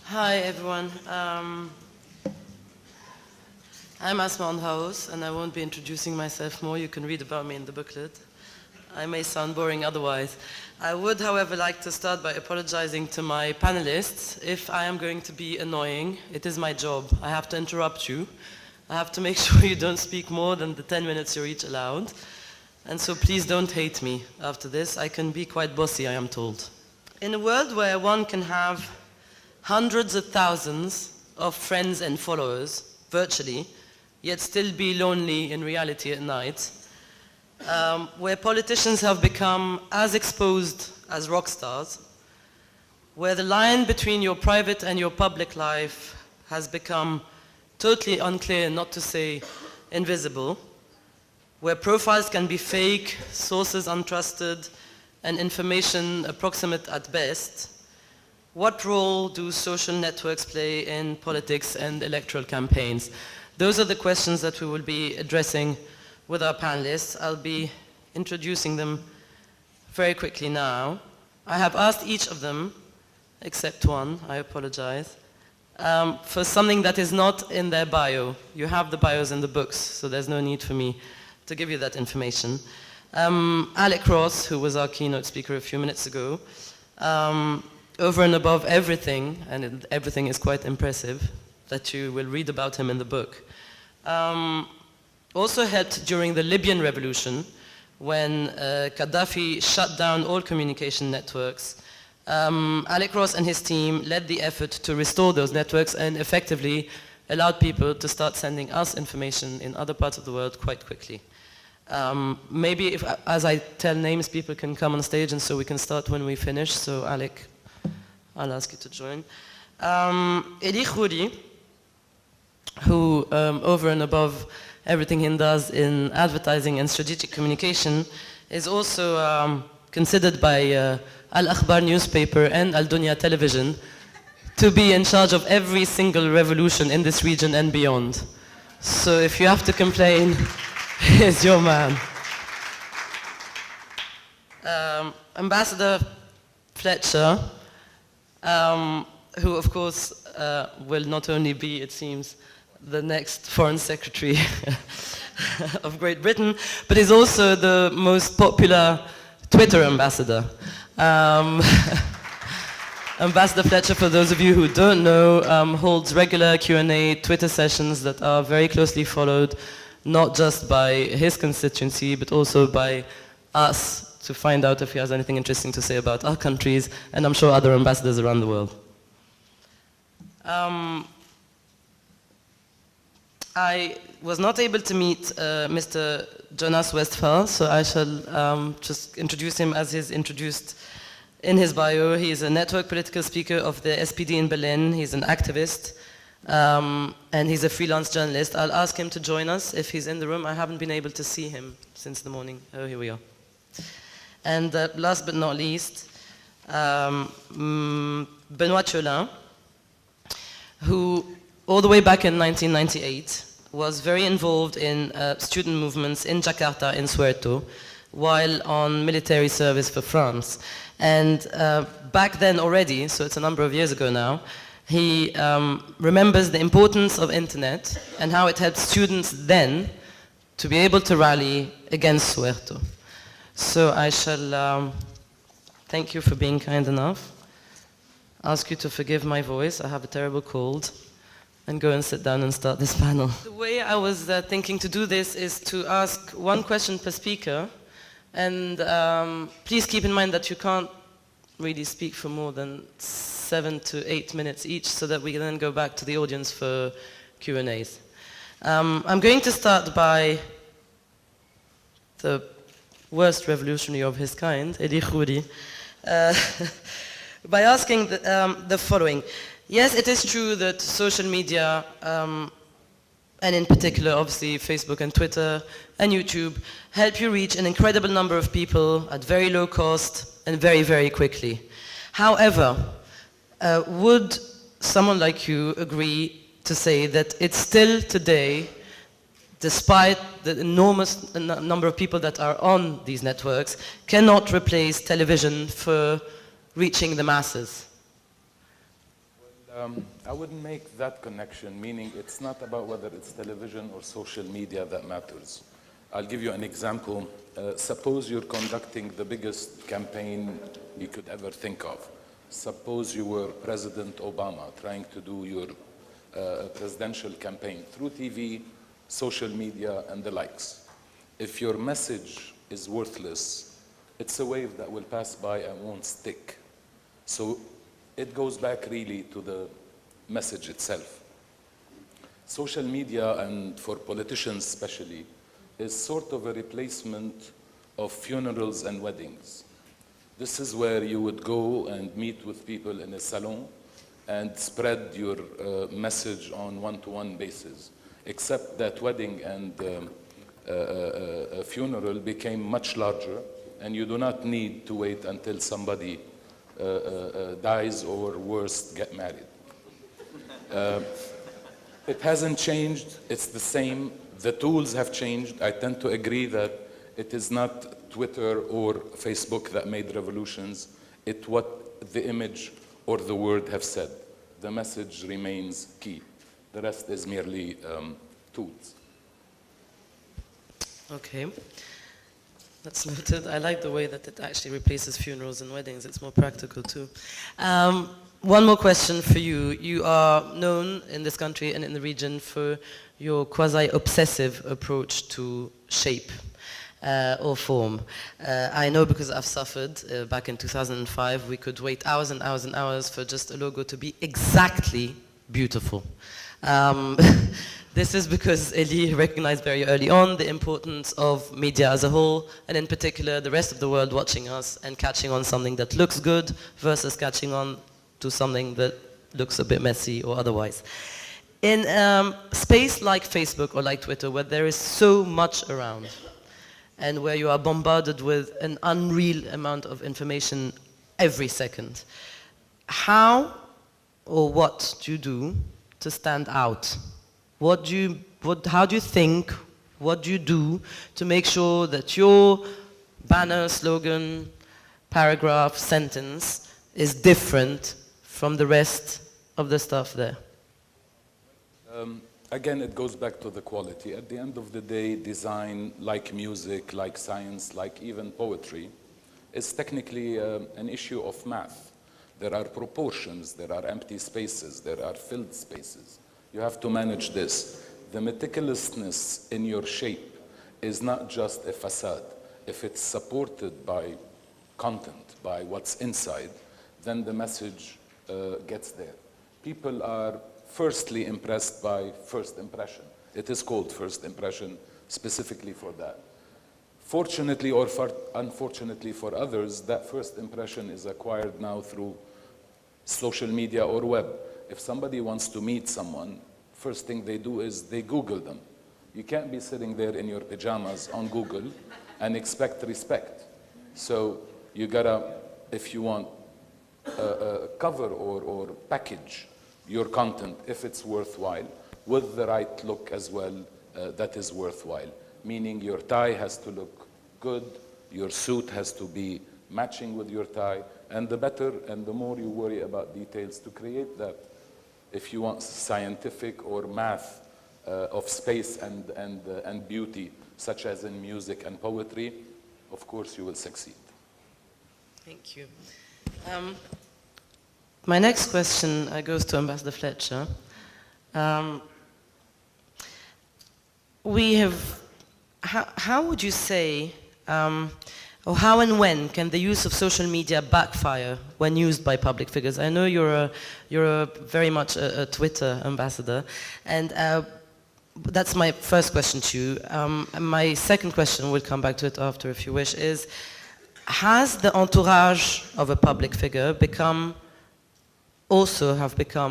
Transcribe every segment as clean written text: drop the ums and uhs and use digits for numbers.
Hi everyone. I'm Asma House, and I won't be introducing myself more. You can read about me in the booklet. I may sound boring otherwise. I would, however, like to start by apologizing to my panelists. If I am going to be annoying, it is my job. I have to interrupt you. I have to make sure you don't speak more than the 10 minutes you're each allowed. And so please don't hate me after this. I can be quite bossy, I am told. In a world where one can have hundreds of thousands of friends and followers, virtually, yet still be lonely in reality at night, where politicians have become as exposed as rock stars, where the line between your private and your public life has become totally unclear, not to say invisible, where profiles can be fake, sources untrusted, and information approximate at best, what role do social networks play in politics and electoral campaigns? Those are the questions that we will be addressing with our panelists. I'll be introducing them very quickly now. I have asked each of them, except one, I apologize, for something that is not in their bio. You have the bios in the books, so there's no need for me to give you that information. Alec Ross, who was our keynote speaker a few minutes ago, over and above everything, and everything is quite impressive, that you will read about him in the book, also helped during the Libyan revolution when Gaddafi shut down all communication networks. Alec Ross and his team led the effort to restore those networks and effectively allowed people to start sending us information in other parts of the world quite quickly. Maybe if, as I tell names, people can come on stage, and so we can start when we finish. So Alec, I'll ask you to join. Eli Khouri, who over and above everything he does in advertising and strategic communication, is also considered by Al Akhbar newspaper and Al Dunya television to be in charge of every single revolution in this region and beyond. So if you have to complain, here's your man. Ambassador Fletcher, who of course will not only be, it seems, the next Foreign Secretary of Great Britain, but is also the most popular Twitter ambassador. Ambassador Fletcher, for those of you who don't know, holds regular Q&A Twitter sessions that are very closely followed, not just by his constituency, but also by us, to find out if he has anything interesting to say about our countries, and I'm sure other ambassadors around the world. I was not able to meet Mr. Jonas Westphal, so I shall just introduce him as he's introduced in his bio. He is a network political speaker of the SPD in Berlin. He's an activist, and he's a freelance journalist. I'll ask him to join us if he's in the room. I haven't been able to see him since the morning. Oh, here we are. And last but not least, Benoît Thiolin, who all the way back in 1998 was very involved in student movements in Jakarta, in Soweto, while on military service for France. And back then already, so it's a number of years ago now, he remembers the importance of internet and how it helped students then to be able to rally against Soweto. So I shall thank you for being kind enough, ask you to forgive my voice, I have a terrible cold, and go and sit down and start this panel. The way I was thinking to do this is to ask one question per speaker, and please keep in mind that you can't really speak for more than 7 to 8 minutes each, so that we can then go back to the audience for Q&As. I'm going to start by the worst revolutionary of his kind, Eli Khouri, by asking the following. Yes, it is true that social media, and in particular, obviously, Facebook and Twitter and YouTube, help you reach an incredible number of people at very low cost and very, very quickly. However, would someone like you agree to say that it's still today, despite the enormous number of people that are on these networks, cannot replace television for reaching the masses? I wouldn't make that connection, meaning it's not about whether it's television or social media that matters. I'll give you an example. Suppose you're conducting the biggest campaign you could ever think of. Suppose you were President Obama trying to do your presidential campaign through TV, social media, and the likes. If your message is worthless, it's a wave that will pass by and won't stick. So it goes back really to the message itself. Social media, and for politicians especially, is sort of a replacement of funerals and weddings. This is where you would go and meet with people in a salon and spread your message on one-to-one basis, except that wedding and a funeral became much larger, and you do not need to wait until somebody dies or worse, get married. It hasn't changed, it's the same. The tools have changed. I tend to agree that it is not Twitter or Facebook that made revolutions. It's what the image or the word have said. The message remains key. The rest is merely tools. Okay. That's noted. I like the way that it actually replaces funerals and weddings. It's more practical too. One more question for you. You are known in this country and in the region for your quasi-obsessive approach to shape or form. I know because I've suffered. Back in 2005, we could wait hours and hours and hours for just a logo to be exactly beautiful. This is because Elie recognized very early on the importance of media as a whole, and in particular the rest of the world watching us and catching on something that looks good versus catching on to something that looks a bit messy or otherwise. In space like Facebook or like Twitter, where there is so much around, and where you are bombarded with an unreal amount of information every second, how or what do you do to stand out? How do you think, what do you do to make sure that your banner, slogan, paragraph, sentence is different from the rest of the stuff there? Again, it goes back to the quality. At the end of the day, design, like music, like science, like even poetry, is technically an issue of math. There are proportions, there are empty spaces, there are filled spaces. You have to manage this. The meticulousness in your shape is not just a facade. If it's supported by content, by what's inside, then the message gets there. People are firstly impressed by first impression. It is called first impression specifically for that. Fortunately or unfortunately for others, that first impression is acquired now through social media or web. If somebody wants to meet someone, first thing they do is they Google them. You can't be sitting there in your pajamas on Google and expect respect. So you gotta, if you want, cover or package your content, if it's worthwhile, with the right look as well, that is worthwhile. Meaning your tie has to look good, your suit has to be matching with your tie, and the better and the more you worry about details to create that, if you want scientific or math of space and beauty, such as in music and poetry, of course you will succeed. Thank you. My next question goes to Ambassador Fletcher. How would you say, or how and when can the use of social media backfire when used by public figures? I know you're very much a Twitter ambassador, and that's my first question to you. My second question, we'll come back to it after if you wish, is has the entourage of a public figure have become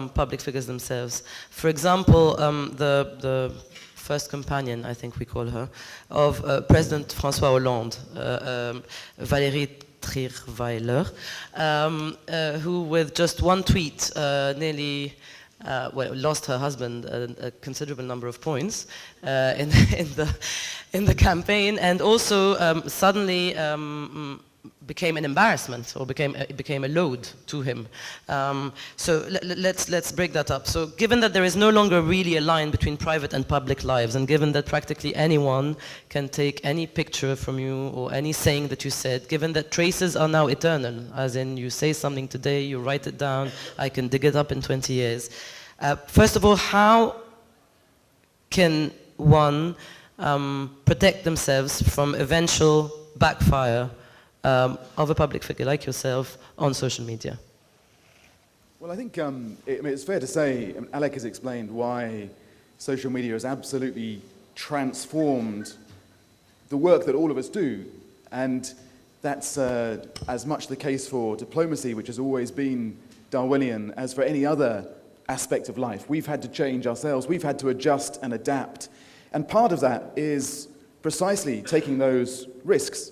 public figures themselves? For example, the first companion, I think we call her, of President François Hollande, Valérie Trierweiler, who with just one tweet nearly lost her husband a considerable number of points in the campaign, and also suddenly became an embarrassment or became a load to him. So let's break that up. So given that there is no longer really a line between private and public lives, and given that practically anyone can take any picture from you or any saying that you said, given that traces are now eternal, as in you say something today, you write it down, I can dig it up in 20 years. First of all, how can one protect themselves from eventual backfire of a public figure like yourself on social media? Well, I think it's fair to say, Alec has explained why social media has absolutely transformed the work that all of us do. And that's as much the case for diplomacy, which has always been Darwinian, as for any other aspect of life. We've had to change ourselves. We've had to adjust and adapt. And part of that is precisely taking those risks.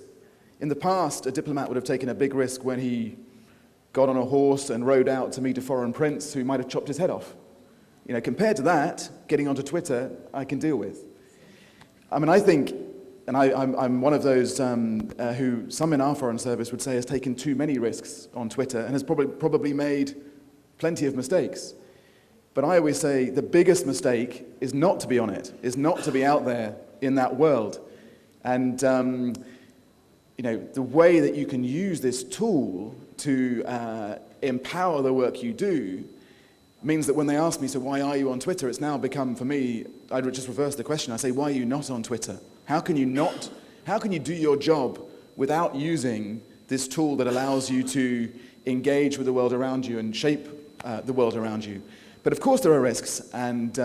In the past, a diplomat would have taken a big risk when he got on a horse and rode out to meet a foreign prince who might have chopped his head off. You know, compared to that, getting onto Twitter, I can deal with. I mean, I think, and I'm one of those who some in our foreign service would say has taken too many risks on Twitter and has probably made plenty of mistakes. But I always say the biggest mistake is not to be on it, is not to be out there in that world. And you know, the way that you can use this tool to empower the work you do means that when they ask me, so why are you on Twitter? It's now become, for me, I would just reverse the question. I say, why are you not on Twitter? How can you do your job without using this tool that allows you to engage with the world around you and shape the world around you? But of course there are risks, and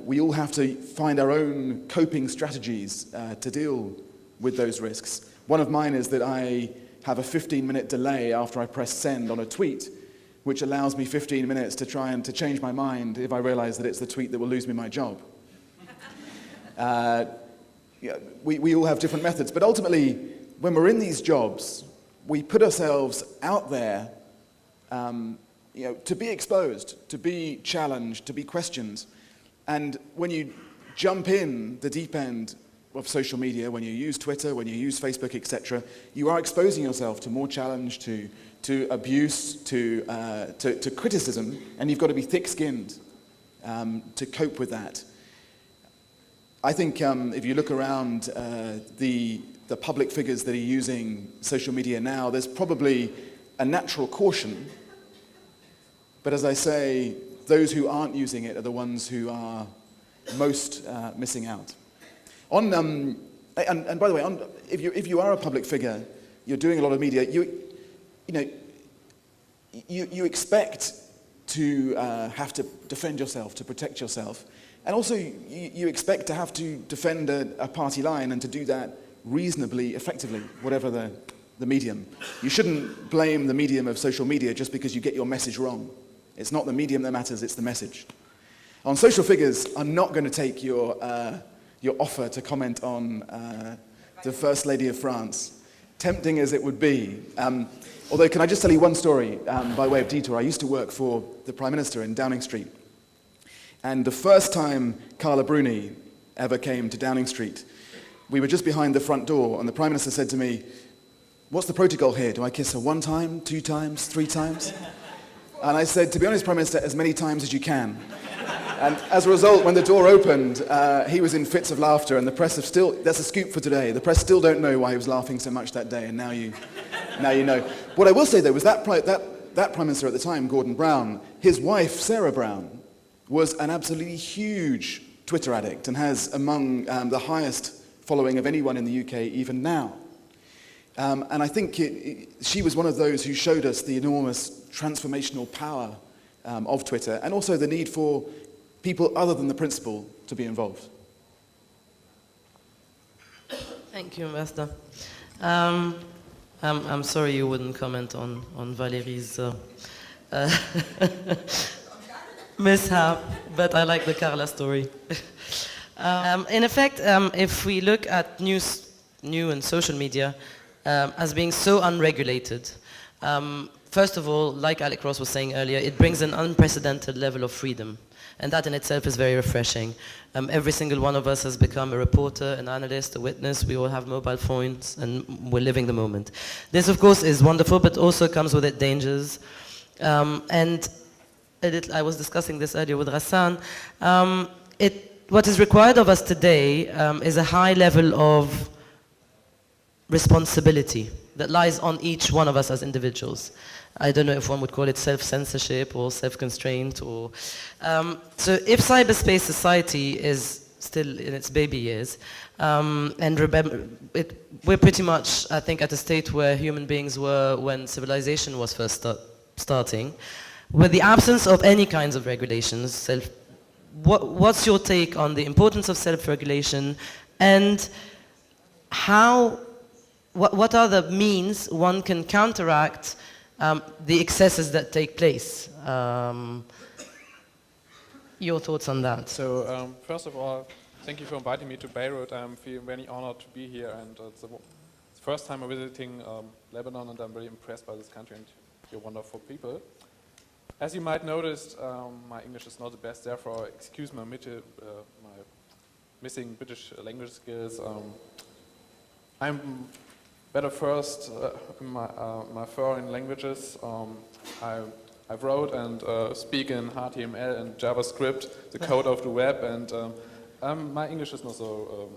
we all have to find our own coping strategies to deal with those risks. One of mine is that I have a 15-minute delay after I press send on a tweet, which allows me 15 minutes to try and to change my mind if I realize that it's the tweet that will lose me my job. Yeah, we all have different methods, but ultimately, when we're in these jobs, we put ourselves out there you know, to be exposed, to be challenged, to be questioned. And when you jump in the deep end of social media, when you use Twitter, when you use Facebook, etc., you are exposing yourself to more challenge, to abuse, to criticism, and you've got to be thick-skinned to cope with that. I think if you look around the public figures that are using social media now, there's probably a natural caution, but as I say, those who aren't using it are the ones who are most missing out. And by the way, if you are a public figure, you're doing a lot of media, you expect to have to defend yourself, to protect yourself, and also you expect to have to defend a party line and to do that reasonably effectively, whatever the medium. You shouldn't blame the medium of social media just because you get your message wrong. It's not the medium that matters, it's the message. On social figures, I'm not going to take your offer to comment on the First Lady of France, tempting as it would be. Although, can I just tell you one story by way of detour? I used to work for the Prime Minister in Downing Street. And the first time Carla Bruni ever came to Downing Street, we were just behind the front door, and the Prime Minister said to me, "What's the protocol here? Do I kiss her 1 time, 2 times, 3 times?" And I said, "To be honest, Prime Minister, as many times as you can." And as a result, when the door opened, he was in fits of laughter, and the press have still, that's a scoop for today, the press still don't know why he was laughing so much that day, and now you know. What I will say, though, was that Prime Minister at the time, Gordon Brown, his wife, Sarah Brown, was an absolutely huge Twitter addict and has among the highest following of anyone in the UK even now. And I think she was one of those who showed us the enormous transformational power of Twitter, and also the need for people other than the principal to be involved. Thank you, Ambassador. I'm sorry you wouldn't comment on Valérie's mishap, but I like the Carla story. In effect, if we look at new and social media as being so unregulated, first of all, like Alec Ross was saying earlier, it brings an unprecedented level of freedom. And that in itself is very refreshing. Every single one of us has become a reporter, an analyst, a witness. We all have mobile phones and we're living the moment. This, of course, is wonderful, but also comes with its dangers. And I was discussing this earlier with Rassan. What is required of us today is a high level of responsibility that lies on each one of us as individuals. I don't know if one would call it self-censorship or self-constraint or... so if cyberspace society is still in its baby years, and remember, we're pretty much, I think, at a state where human beings were when civilization was first starting, with the absence of any kinds of regulations, what's your take on the importance of self-regulation and what are the means one can counteract the excesses that take place? Your thoughts on that? So, first of all, thank you for inviting me to Beirut. I'm feeling very honored to be here, and it's the first time I'm visiting Lebanon, and I'm very impressed by this country and your wonderful people. As you might notice, my English is not the best, therefore excuse my missing British language skills. I'm better first in my foreign languages. I wrote and speak in HTML and JavaScript, the code of the web, and my English is not so,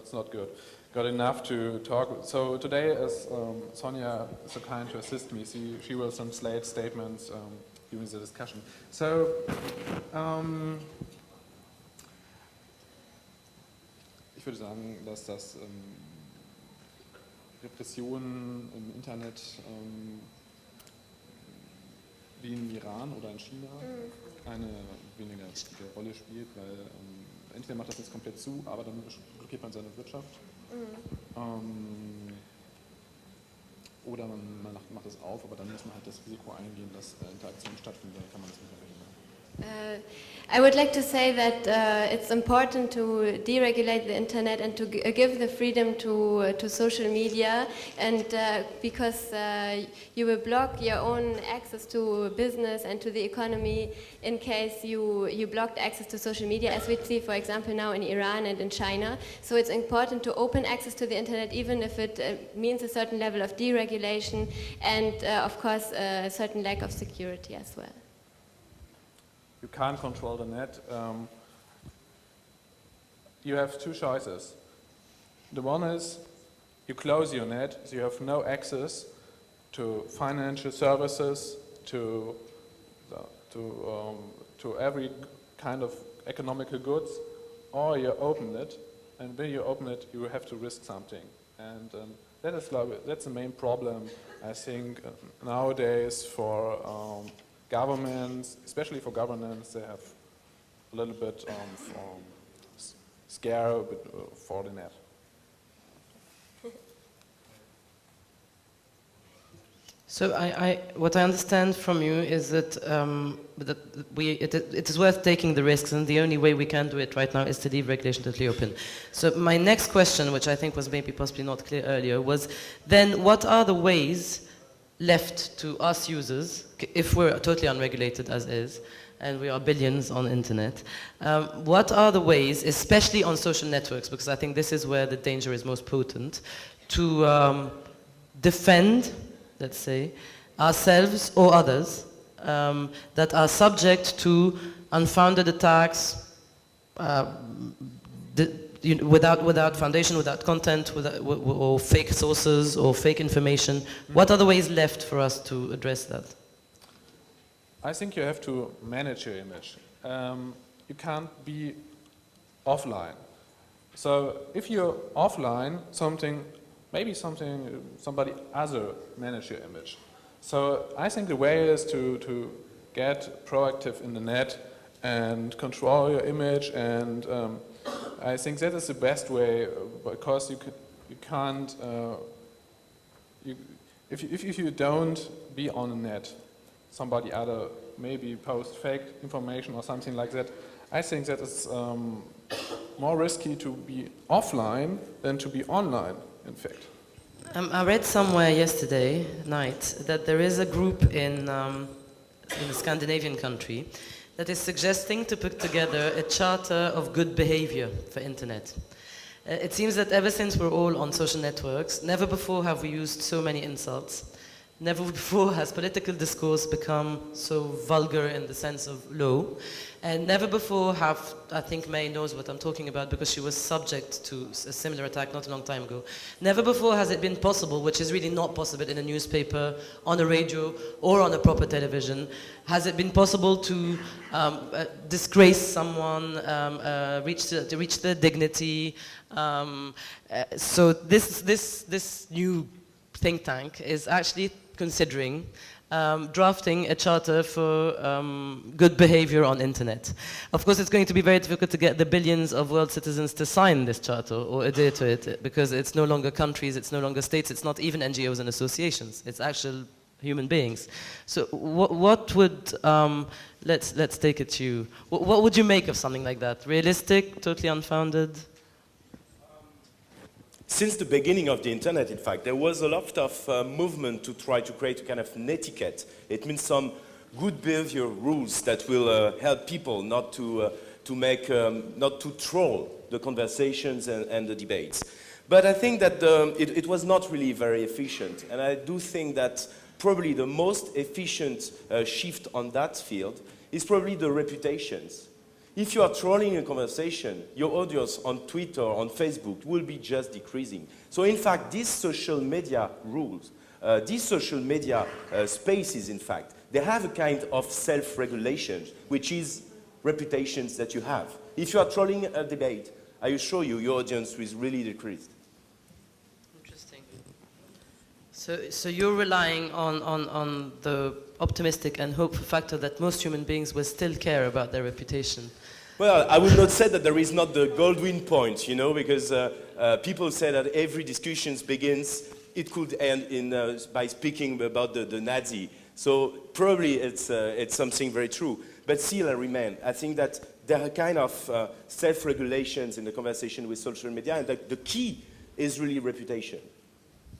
it's not good enough to talk. So today, as Sonia is so kind to assist me, she will translate statements during the discussion. So, ich würde sagen, dass das Repressionen im Internet wie in Iran oder in China eine weniger wichtige Rolle spielt, weil entweder macht das jetzt komplett zu, aber dann blockiert man seine Wirtschaft, oder man macht es auf, aber dann muss man halt das Risiko eingehen, dass Interaktionen stattfinden, dann kann man das nicht mehr verhindern. I would like to say that it's important to deregulate the internet and to give the freedom to social media, and because you will block your own access to business and to the economy in case you blocked access to social media, as we see, for example, now in Iran and in China. So it's important to open access to the internet, even if it means a certain level of deregulation and, of course, a certain lack of security as well. You can't control the net. You have two choices. The one is you close your net, so you have no access to financial services, to every kind of economical goods, or you open it, and when you open it, you have to risk something. And that's the main problem, I think, nowadays for governments, especially for governments, they have a little bit scare for the net. So what I understand from you is that, it is worth taking the risks, and the only way we can do it right now is to leave regulation totally open. So my next question, which I think was maybe possibly not clear earlier, was then what are the ways left to us users, if we're totally unregulated as is, and we are billions on internet, what are the ways, especially on social networks, because I think this is where the danger is most potent, to defend, let's say, ourselves or others that are subject to unfounded attacks, without foundation, without content, or fake sources or fake information. What are the ways left for us to address that? I think you have to manage your image. You can't be offline. So if you're offline, somebody other manage your image. So I think the way is to get proactive in the net and control your image, and I think that is the best way, because you can't, if you don't be on the net, somebody other maybe post fake information or something like that. I think that is more risky to be offline than to be online, in fact. I read somewhere yesterday night that there is a group in a Scandinavian country that is suggesting to put together a charter of good behavior for internet. It seems that ever since we're all on social networks, never before have we used so many insults. Never before has political discourse become so vulgar in the sense of low. And never before have, I think May knows what I'm talking about because she was subject to a similar attack not a long time ago. Never before has it been possible, which is really not possible in a newspaper, on a radio, or on a proper television, has it been possible to disgrace someone, to reach their dignity. So this new think tank is actually considering drafting a charter for good behavior on internet. Of course, it's going to be very difficult to get the billions of world citizens to sign this charter or adhere to it because it's no longer countries, it's no longer states, it's not even NGOs and associations, it's actual human beings. So what would, let's take it to you, what would you make of something like that? Realistic, totally unfounded? Since the beginning of the internet, in fact, there was a lot of movement to try to create a kind of netiquette. It means some good behavior rules that will help people not to not to troll the conversations and the debates. But I think that it was not really very efficient, and I do think that probably the most efficient shift on that field is probably the reputations. If you are trolling a conversation, your audience on Twitter or on Facebook will be just decreasing. So in fact, these social media rules, these social media spaces, in fact, they have a kind of self-regulation, which is reputations that you have. If you are trolling a debate, I assure you, your audience will really decrease. Interesting. So you're relying on the optimistic and hopeful factor that most human beings will still care about their reputation. Well, I would not say that there is not the Goldwyn point, you know, because people say that every discussion begins, it could end in, by speaking about the Nazi. So probably it's something very true. But still, I remain. I think that there are kind of self-regulations in the conversation with social media, and the key is really reputation.